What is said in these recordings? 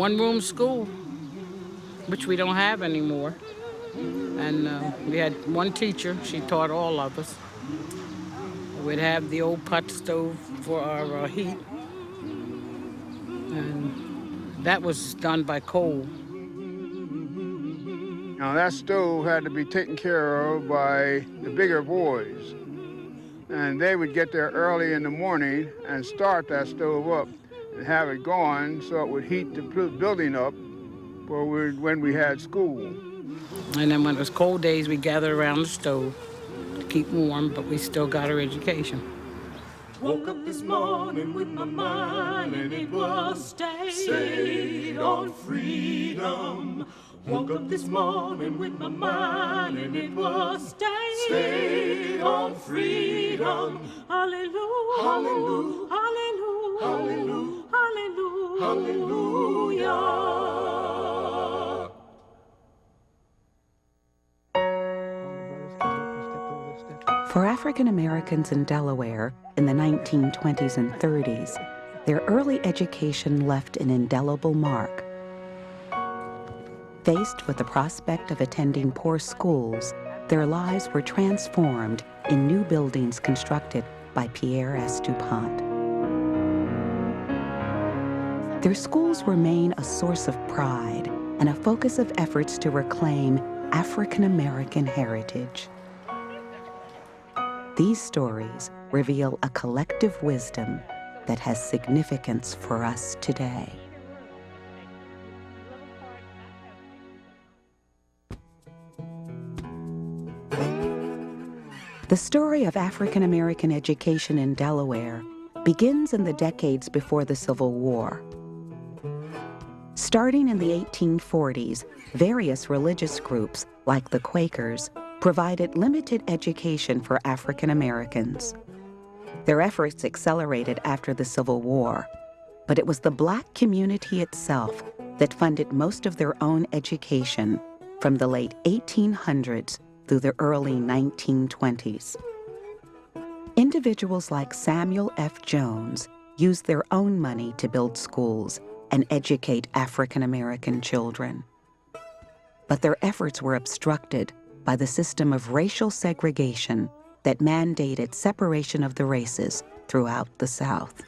one-room school, which we don't have anymore. And we had one teacher. She taught all of us. We'd have the old pot stove for our heat, and that was done by coal. Now that stove had to be taken care of by the bigger boys. And they would get there early in the morning and start that stove up and have it going so it would heat the building up for when we had school. And then when it was cold days, we gathered around the stove to keep warm, but we still got our education. Woke up this morning with my mind and it was stayed on freedom. Woke up this morning with my mind and it was stayed on freedom. Hallelujah, hallelujah, hallelujah, hallelujah, hallelujah. For African Americans in Delaware in the 1920s and 30s, their early education left an indelible mark. Faced with the prospect of attending poor schools, their lives were transformed in new buildings constructed by Pierre S. duPont. Their schools remain a source of pride and a focus of efforts to reclaim African American heritage. These stories reveal a collective wisdom that has significance for us today. The story of African American education in Delaware begins in the decades before the Civil War. Starting in the 1840s, various religious groups, like the Quakers, provided limited education for African Americans. Their efforts accelerated after the Civil War, but it was the Black community itself that funded most of their own education from the late 1800s through the early 1920s. Individuals like Samuel F. Jones used their own money to build schools and educate African American children. But their efforts were obstructed by the system of racial segregation that mandated separation of the races throughout the South.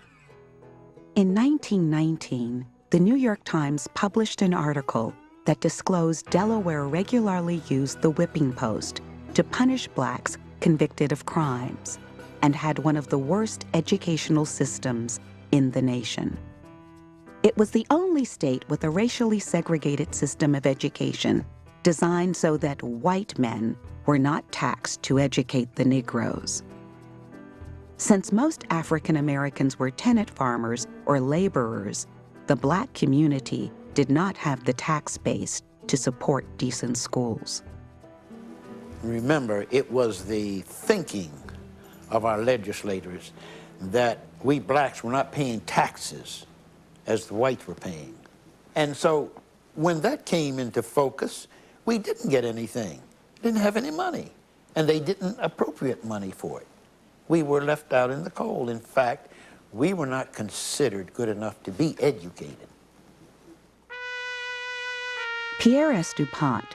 In 1919, the New York Times published an article that disclosed Delaware regularly used the whipping post to punish blacks convicted of crimes and had one of the worst educational systems in the nation. It was the only state with a racially segregated system of education designed so that white men were not taxed to educate the Negroes. Since most African Americans were tenant farmers or laborers, the Black community did not have the tax base to support decent schools. Remember, it was the thinking of our legislators that we blacks were not paying taxes as the whites were paying. And so when that came into focus, we didn't get anything, didn't have any money, and they didn't appropriate money for it. We were left out in the cold. In fact, we were not considered good enough to be educated. Pierre S. duPont,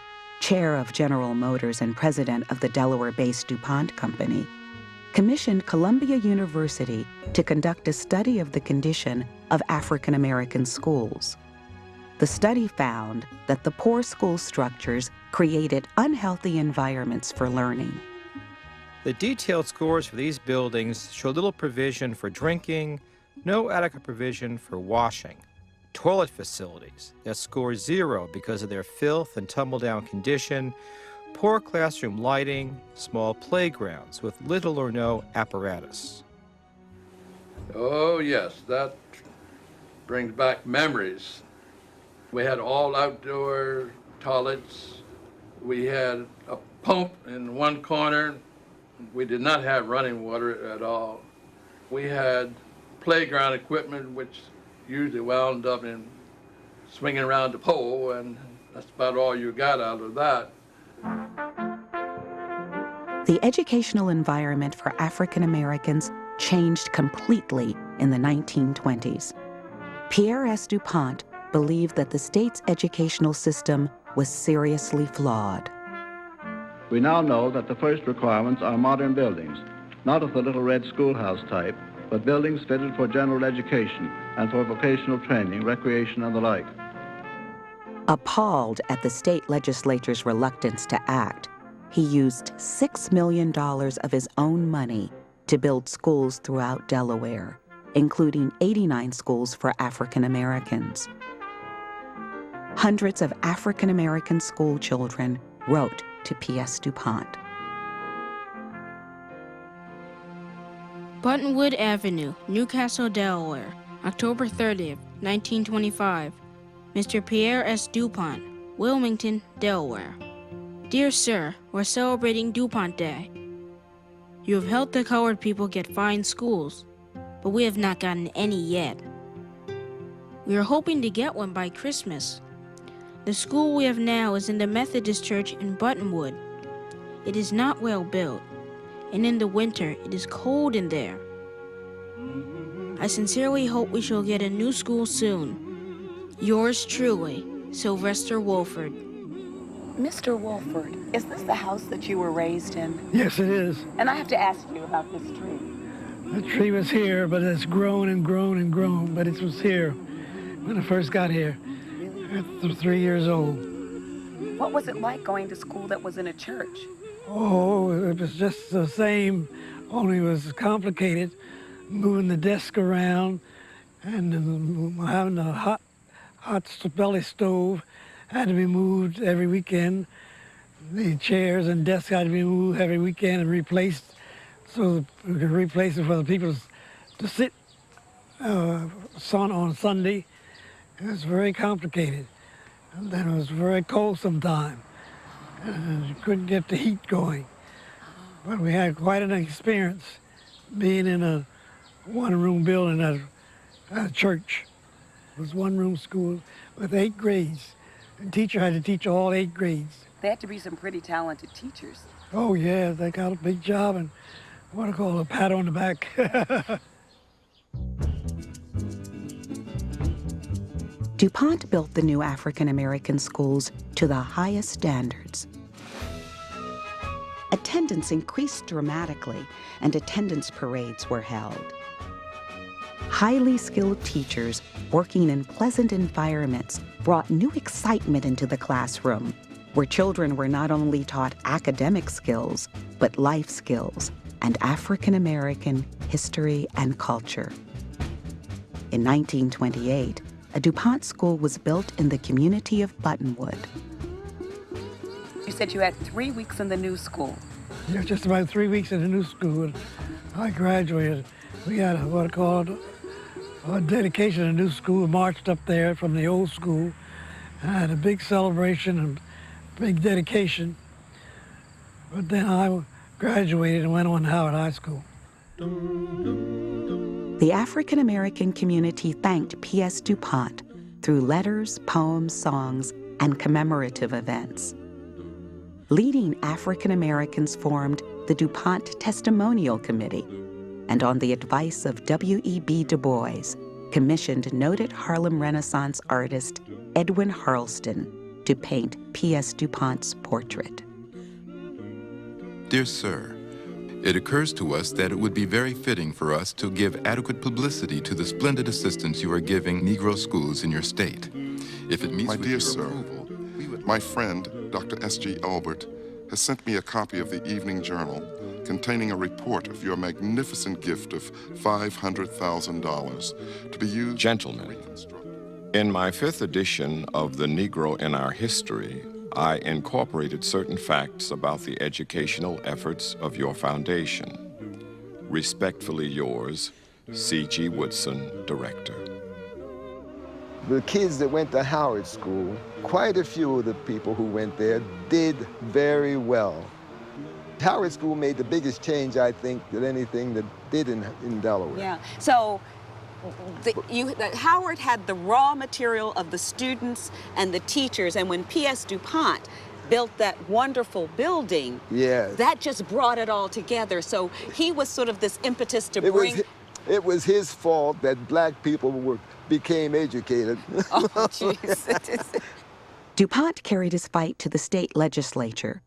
chair of General Motors and president of the Delaware-based DuPont Company, commissioned Columbia University to conduct a study of the condition of African American schools. The study found that the poor school structures created unhealthy environments for learning. The detailed scores for these buildings show little provision for drinking, no adequate provision for washing. Toilet facilities that score 0 because of their filth and tumble-down condition, poor classroom lighting, small playgrounds with little or no apparatus. Oh yes, that brings back memories. We had all outdoor toilets. We had a pump in one corner. We did not have running water at all. We had playground equipment, which usually wound up in swinging around the pole, and that's about all you got out of that. The educational environment for African Americans changed completely in the 1920s. Pierre S. duPont believed that the state's educational system was seriously flawed. We now know that the first requirements are modern buildings, not of the little red schoolhouse type, but buildings fitted for general education and for vocational training, recreation, and the like. Appalled at the state legislature's reluctance to act, he used $6 million of his own money to build schools throughout Delaware, including 89 schools for African Americans. Hundreds of African American school children wrote to P.S. duPont. Buttonwood Avenue, Newcastle, Delaware, October 30th, 1925. Mr. Pierre S. duPont, Wilmington, Delaware. Dear Sir, we're celebrating DuPont Day. You have helped the colored people get fine schools, but we have not gotten any yet. We are hoping to get one by Christmas. The school we have now is in the Methodist Church in Buttonwood. It is not well built, and in the winter it is cold in there. I sincerely hope we shall get a new school soon. Yours truly, Sylvester Wolford. Mr. Wolford, is this the house that you were raised in? Yes, it is. And I have to ask you about this tree. The tree was here, but it's grown and grown and grown, but it was here when I first got here. At 3 years old. What was it like going to school that was in a church? Oh, it was just the same, only it was complicated. Moving the desk around and having a hot belly stove had to be moved every weekend. The chairs and desks had to be moved every weekend and replaced so we could replace it for the people to sit on Sunday. It was very complicated. And then it was very cold sometimes. And you couldn't get the heat going. But we had quite an experience being in a one-room building at a church. It was one-room school with 8 grades. The teacher had to teach all 8 grades. They had to be some pretty talented teachers. Oh, yeah, they got a big job and what I call a pat on the back. DuPont built the new African American schools to the highest standards. Attendance increased dramatically, and attendance parades were held. Highly skilled teachers working in pleasant environments brought new excitement into the classroom, where children were not only taught academic skills, but life skills and African American history and culture. In 1928, a DuPont school was built in the community of Buttonwood. You said you had 3 weeks in the new school. Yeah, just about 3 weeks in the new school. I graduated. We had what I called a dedication of the new school. Marched up there from the old school. I had a big celebration and big dedication. But then I graduated and went on to Howard High School. The African American community thanked P.S. duPont through letters, poems, songs, and commemorative events. Leading African Americans formed the DuPont Testimonial Committee, and on the advice of W.E.B. Du Bois, commissioned noted Harlem Renaissance artist Edwin Harleston to paint P.S. duPont's portrait. Dear Sir, it occurs to us that it would be very fitting for us to give adequate publicity to the splendid assistance you are giving Negro schools in your state. If it meets My with dear your sir, approval, we would... My friend, Dr. S.G. Albert, has sent me a copy of the Evening Journal containing a report of your magnificent gift of $500,000 to be used... Gentlemen, in my 5th edition of The Negro in Our History, I incorporated certain facts about the educational efforts of your foundation. Respectfully yours, C.G. Woodson, Director. The kids that went to Howard School, quite a few of the people who went there did very well. Howard School made the biggest change, I think, that anything that did in Delaware. Yeah, so Howard had the raw material of the students and the teachers, and when P.S. duPont built that wonderful building, yes, that just brought it all together. So he was sort of this impetus to bring... It was his fault that black people became educated. Oh, jeez. DuPont carried his fight to the state legislature.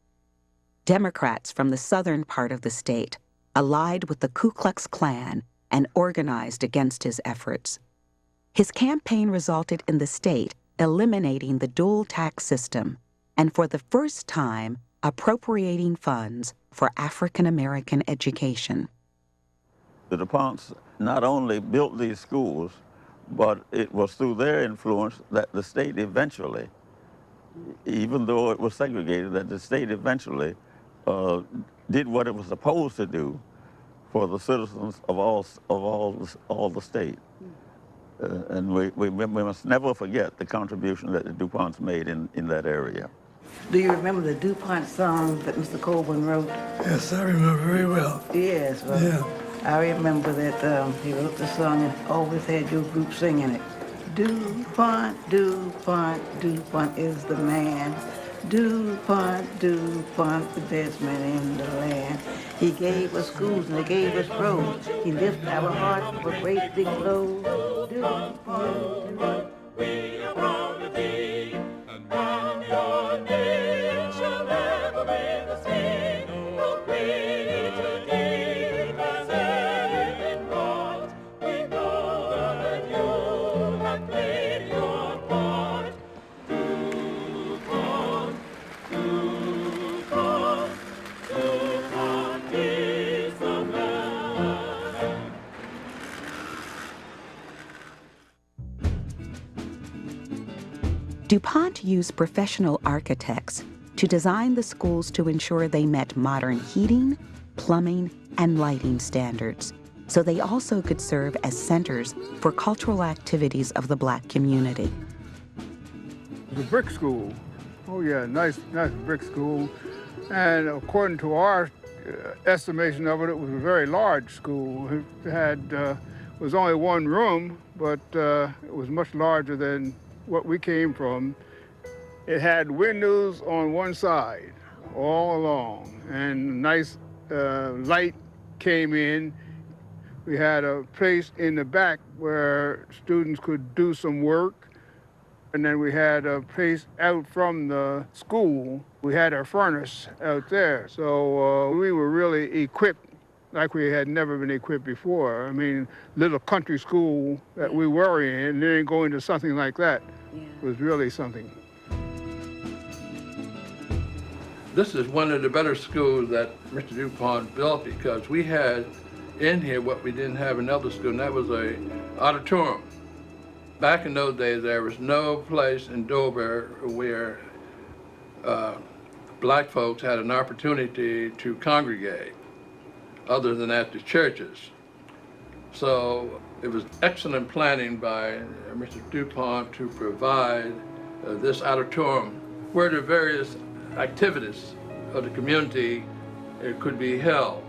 Democrats from the southern part of the state allied with the Ku Klux Klan and organized against his efforts. His campaign resulted in the state eliminating the dual tax system and for the first time appropriating funds for African American education. The DuPonts not only built these schools, but it was through their influence that the state eventually, even though it was segregated, that the state eventually did what it was supposed to do for the citizens of all the state. And we must never forget the contribution that the DuPonts made in that area. Do you remember the DuPont song that Mr. Colburn wrote? Yes, I remember very well. Yes, well, Yeah. I remember that he wrote the song and always had your group singing it. DuPont, DuPont, DuPont is the man. DuPont, DuPont, the best man in the land. He gave us schools and he gave us roads. He lifted our hearts with a great big load. DuPont, we are proud of thee, and your name shall never be the same. Oh, great to thee, as in God, we know that you have played your part. DuPont, DuPont, DuPont is the man. DuPont used professional architects to design the schools to ensure they met modern heating, plumbing, and lighting standards, so they also could serve as centers for cultural activities of the Black community. The brick school. Oh yeah, nice brick school. And according to our estimation of it, it was a very large school. It had was only one room, but it was much larger than what we came from. It had windows on one side all along, and nice light came in. We had a place in the back where students could do some work, and then we had a place out from the school. We had a furnace out there, so we were really equipped like we had never been equipped before. I mean, little country school that we were in, and then going to something like that was really something. This is one of the better schools that Mr. DuPont built, because we had in here what we didn't have in other schools, and that was a auditorium. Back in those days, there was no place in Dover where Black folks had an opportunity to congregate other than at the churches. So it was excellent planning by Mr. DuPont to provide this auditorium where the various activities of the community could be held.